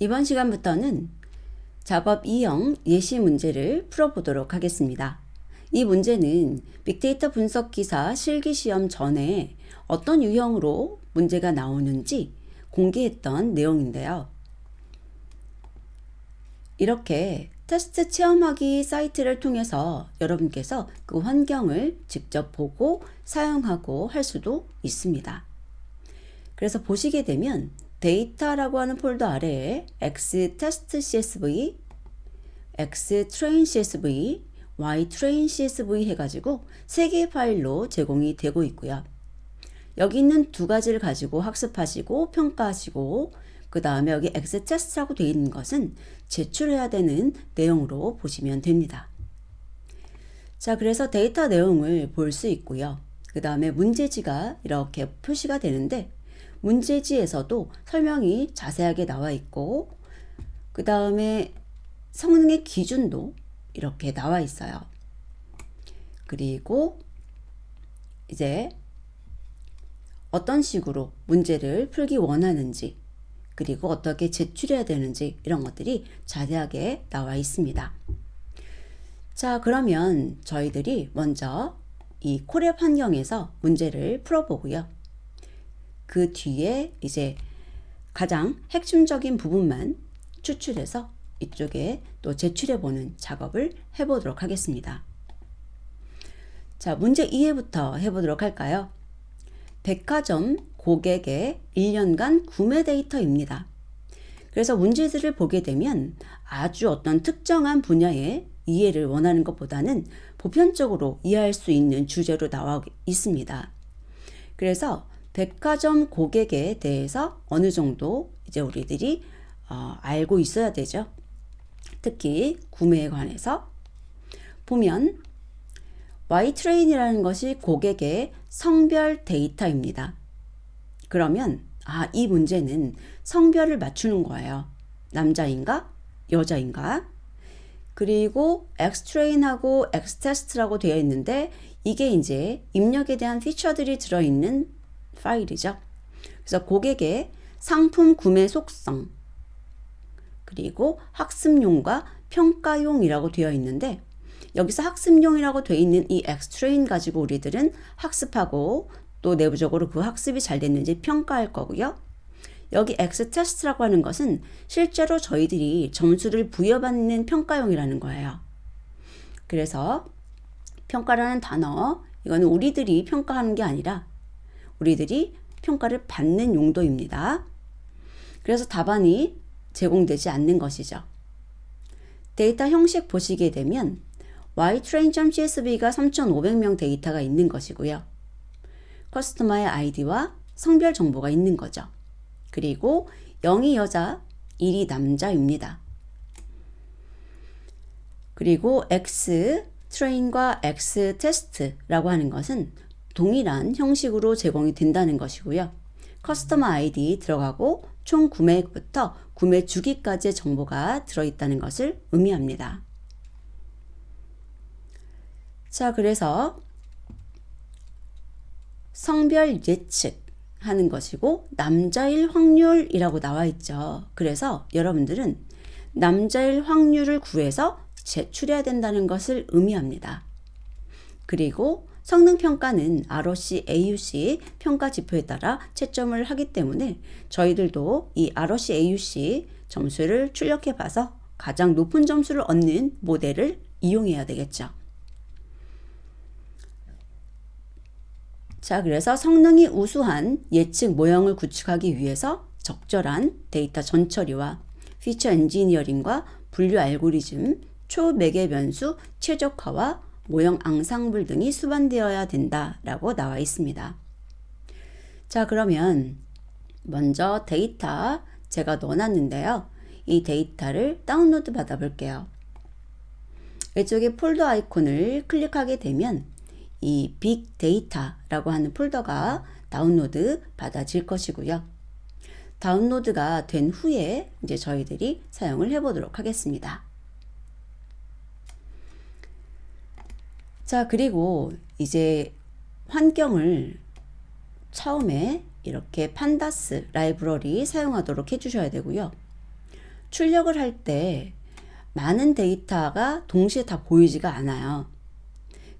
이번 시간부터는 작업 2형 예시 문제를 풀어보도록 하겠습니다. 이 문제는 빅데이터 분석 기사 실기시험 전에 어떤 유형으로 문제가 나오는지 공개했던 내용인데요. 이렇게 테스트 체험하기 사이트를 통해서 여러분께서 그 환경을 직접 보고 사용하고 할 수도 있습니다. 그래서 보시게 되면 데이터라고 하는 폴더 아래에 xtest.csv, xtrain.csv, ytrain.csv 해가지고 3개의 파일로 제공이 되고 있고요. 여기 있는 두 가지를 가지고 학습하시고 평가하시고 그 다음에 여기 xtest라고 되어 있는 것은 제출해야 되는 내용으로 보시면 됩니다. 자, 그래서 데이터 내용을 볼 수 있고요. 그 다음에 문제지가 이렇게 표시가 되는데 문제지에서도 설명이 자세하게 나와 있고 그 다음에 성능의 기준도 이렇게 나와 있어요. 그리고 이제 어떤 식으로 문제를 풀기 원하는지 그리고 어떻게 제출해야 되는지 이런 것들이 자세하게 나와 있습니다. 자, 그러면 저희들이 먼저 이 콜앱 환경에서 문제를 풀어보고요. 그 뒤에 이제 가장 핵심적인 부분만 추출해서 이쪽에 또 제출해보는 작업을 해보도록 하겠습니다. 자, 문제 2회부터 해보도록 할까요? 백화점 고객의 1년간 구매 데이터입니다. 그래서 문제들을 보게 되면 아주 어떤 특정한 분야의 이해를 원하는 것보다는 보편적으로 이해할 수 있는 주제로 나와 있습니다. 그래서 백화점 고객에 대해서 어느 정도 이제 우리들이 알고 있어야 되죠. 특히 구매에 관해서 보면 Ytrain이라는 것이 고객의 성별 데이터입니다. 그러면 이 문제는 성별을 맞추는 거예요. 남자인가? 여자인가? 그리고 Xtrain하고 Xtest라고 되어 있는데 이게 이제 입력에 대한 피처들이 들어있는 파일이죠. 그래서 고객의 상품 구매 속성 그리고 학습용과 평가용이라고 되어 있는데 여기서 학습용이라고 되어 있는 이 Xtrain 가지고 우리들은 학습하고 또 내부적으로 그 학습이 잘 됐는지 평가할 거고요. 여기 Xtest라고 하는 것은 실제로 저희들이 점수를 부여받는 평가용이라는 거예요. 그래서 평가라는 단어, 이거는 우리들이 평가하는 게 아니라 우리들이 평가를 받는 용도입니다. 그래서 답안이 제공되지 않는 것이죠. 데이터 형식 보시게 되면 ytrain.csv가 3,500명 데이터가 있는 것이고요. 커스터머의 아이디와 성별 정보가 있는 거죠. 그리고 0이 여자, 1이 남자입니다. 그리고 Xtrain과 Xtest라고 하는 것은 동일한 형식으로 제공이 된다는 것이고요. 커스터머 아이디 들어가고 총 구매액부터 구매 주기까지의 정보가 들어있다는 것을 의미합니다. 자, 그래서 성별 예측하는 것이고 남자일 확률이라고 나와 있죠. 그래서 여러분들은 남자일 확률을 구해서 제출해야 된다는 것을 의미합니다. 그리고 성능평가는 ROC, AUC 평가 지표에 따라 채점을 하기 때문에 저희들도 이 ROC, AUC 점수를 출력해 봐서 가장 높은 점수를 얻는 모델을 이용해야 되겠죠. 자, 그래서 성능이 우수한 예측 모형을 구축하기 위해서 적절한 데이터 전처리와 피처 엔지니어링과 분류 알고리즘, 초매개 변수 최적화와 모형 앙상블 등이 수반되어야 된다라고 나와 있습니다. 자, 그러면 먼저 데이터 제가 넣어놨는데요. 이 데이터를 다운로드 받아볼게요. 이쪽에 폴더 아이콘을 클릭하게 되면 이 빅데이터라고 하는 폴더가 다운로드 받아질 것이고요. 다운로드가 된 후에 이제 저희들이 사용을 해보도록 하겠습니다. 자, 그리고 이제 환경을 처음에 이렇게 판다스 라이브러리 사용하도록 해주셔야 되고요. 출력을 할 때 많은 데이터가 동시에 다 보이지가 않아요.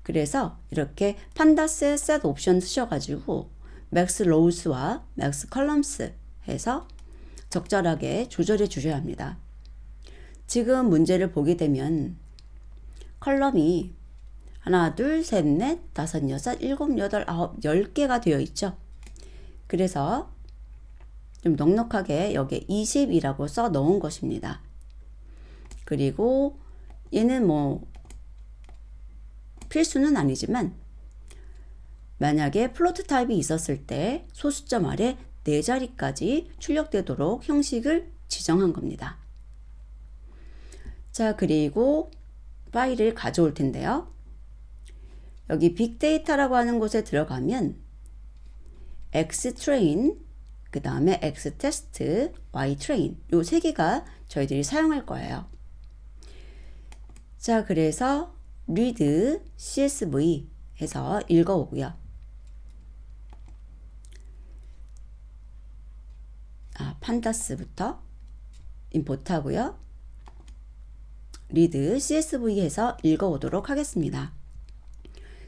그래서 이렇게 판다스의 set 옵션 쓰셔가지고 max rows와 max columns 해서 적절하게 조절해 주셔야 합니다. 지금 문제를 보게 되면 컬럼이 하나, 둘, 셋, 넷, 다섯, 여섯, 일곱, 여덟, 아홉, 10개가 되어 있죠. 그래서 좀 넉넉하게 여기에 20이라고 써 넣은 것입니다. 그리고 얘는 뭐 필수는 아니지만 만약에 플로트 타입이 있었을 때 소수점 아래 4자리까지 출력되도록 형식을 지정한 겁니다. 자, 그리고 파일을 가져올 텐데요. 여기 빅데이터라고 하는 곳에 들어가면 Xtrain, 그 다음에 Xtest, Ytrain 요 세 개가 저희들이 사용할 거예요. 자, 그래서 read CSV 해서 읽어오고요. 판다스부터 임포트 하고요. read CSV 해서 읽어오도록 하겠습니다.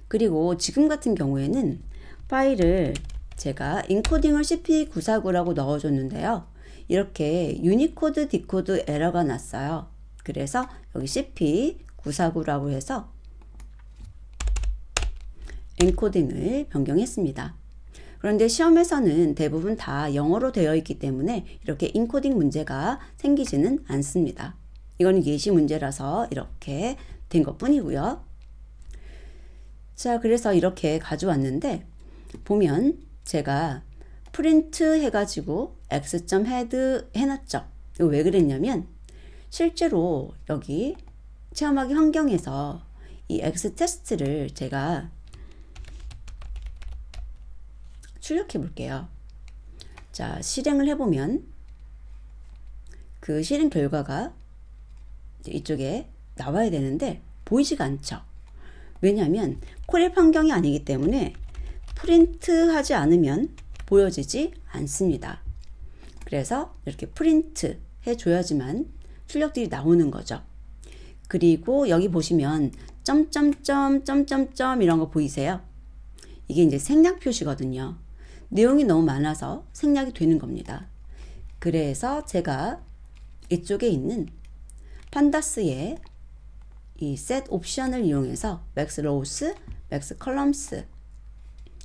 그리고 지금 같은 경우에는 파일을 제가 인코딩을 CP949라고 넣어줬는데요. 이렇게 유니코드 디코드 에러가 났어요. 그래서 여기 CP949라고 해서 엔코딩을 변경했습니다. 그런데 시험에서는 대부분 다 영어로 되어 있기 때문에 이렇게 인코딩 문제가 생기지는 않습니다. 이거는 예시 문제라서 이렇게 된 것 뿐이고요. 자, 그래서 이렇게 가져왔는데 보면 제가 프린트 해가지고 x.head 해놨죠. 이거 왜 그랬냐면 실제로 여기 체험하기 환경에서 이 X테스트를 제가 출력해 볼게요. 자, 실행을 해보면 그 실행 결과가 이쪽에 나와야 되는데 보이지가 않죠. 왜냐하면 콜앱 환경이 아니기 때문에 프린트 하지 않으면 보여지지 않습니다. 그래서 이렇게 프린트 해줘야지만 출력들이 나오는 거죠. 그리고 여기 보시면 점점점 이런 거 보이세요? 이게 이제 생략 표시거든요. 내용이 너무 많아서 생략이 되는 겁니다. 그래서 제가 이쪽에 있는 판다스의 이 set 옵션을 이용해서 max rows, max columns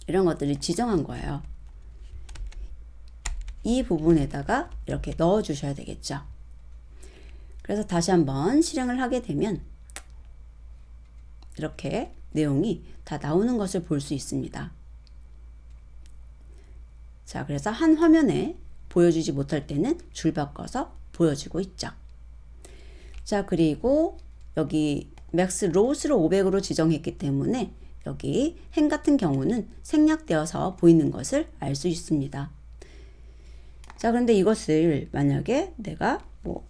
이런 것들을 지정한 거예요. 이 부분에다가 이렇게 넣어 주셔야 되겠죠. 그래서 다시 한번 실행을 하게 되면 이렇게 내용이 다 나오는 것을 볼 수 있습니다. 자, 그래서 한 화면에 보여주지 못할 때는 줄 바꿔서 보여지고 있죠. 자, 그리고 여기 max rows를 500으로 지정했기 때문에 여기 행 같은 경우는 생략되어서 보이는 것을 알 수 있습니다. 자, 그런데 이것을 만약에 내가 뭐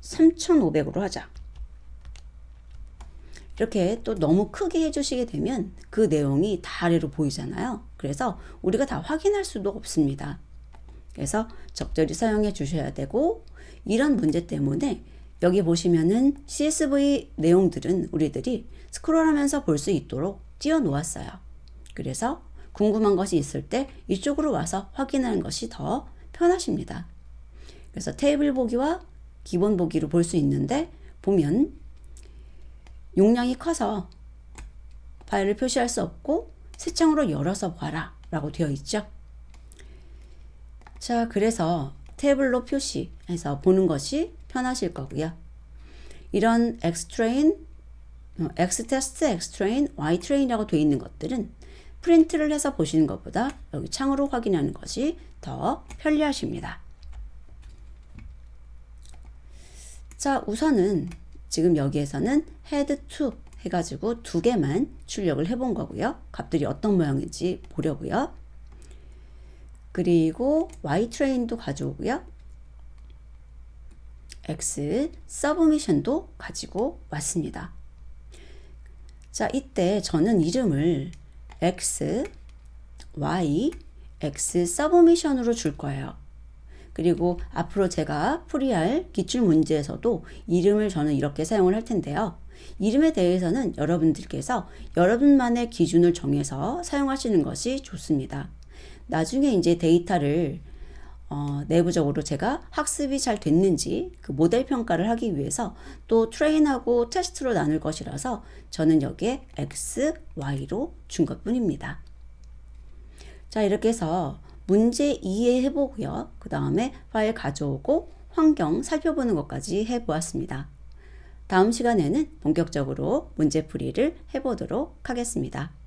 3500으로 하자. 이렇게 또 너무 크게 해주시게 되면 그 내용이 다 아래로 보이잖아요. 그래서 우리가 다 확인할 수도 없습니다. 그래서 적절히 사용해 주셔야 되고, 이런 문제 때문에 여기 보시면은 CSV 내용들은 우리들이 스크롤하면서 볼 수 있도록 띄워 놓았어요. 그래서 궁금한 것이 있을 때 이쪽으로 와서 확인하는 것이 더 편하십니다. 그래서 테이블 보기와 기본 보기로 볼 수 있는데, 보면 용량이 커서 파일을 표시할 수 없고 새 창으로 열어서 봐라 라고 되어 있죠. 자, 그래서 태블로 표시해서 보는 것이 편하실 거고요. 이런 Xtrain, Xtest, Xtrain, Ytrain이라고 되어 있는 것들은 프린트를 해서 보시는 것보다 여기 창으로 확인하는 것이 더 편리하십니다. 자, 우선은 지금 여기에서는 head2 해가지고 2개만 출력을 해본 거고요. 값들이 어떤 모양인지 보려고요. 그리고 Ytrain도 가져오고요. X submission도 가지고 왔습니다. 자, 이때 저는 이름을 X, Y, X submission으로 줄 거예요. 그리고 앞으로 제가 풀이할 기출문제에서도 이름을 저는 이렇게 사용을 할 텐데요. 이름에 대해서는 여러분들께서 여러분만의 기준을 정해서 사용하시는 것이 좋습니다. 나중에 이제 데이터를 내부적으로 제가 학습이 잘 됐는지 그 모델 평가를 하기 위해서 또 트레인하고 테스트로 나눌 것이라서 저는 여기에 X, Y로 준 것뿐입니다. 자, 이렇게 해서 문제 이해해 보고요. 그 다음에 파일 가져오고 환경 살펴보는 것까지 해보았습니다. 다음 시간에는 본격적으로 문제풀이를 해보도록 하겠습니다.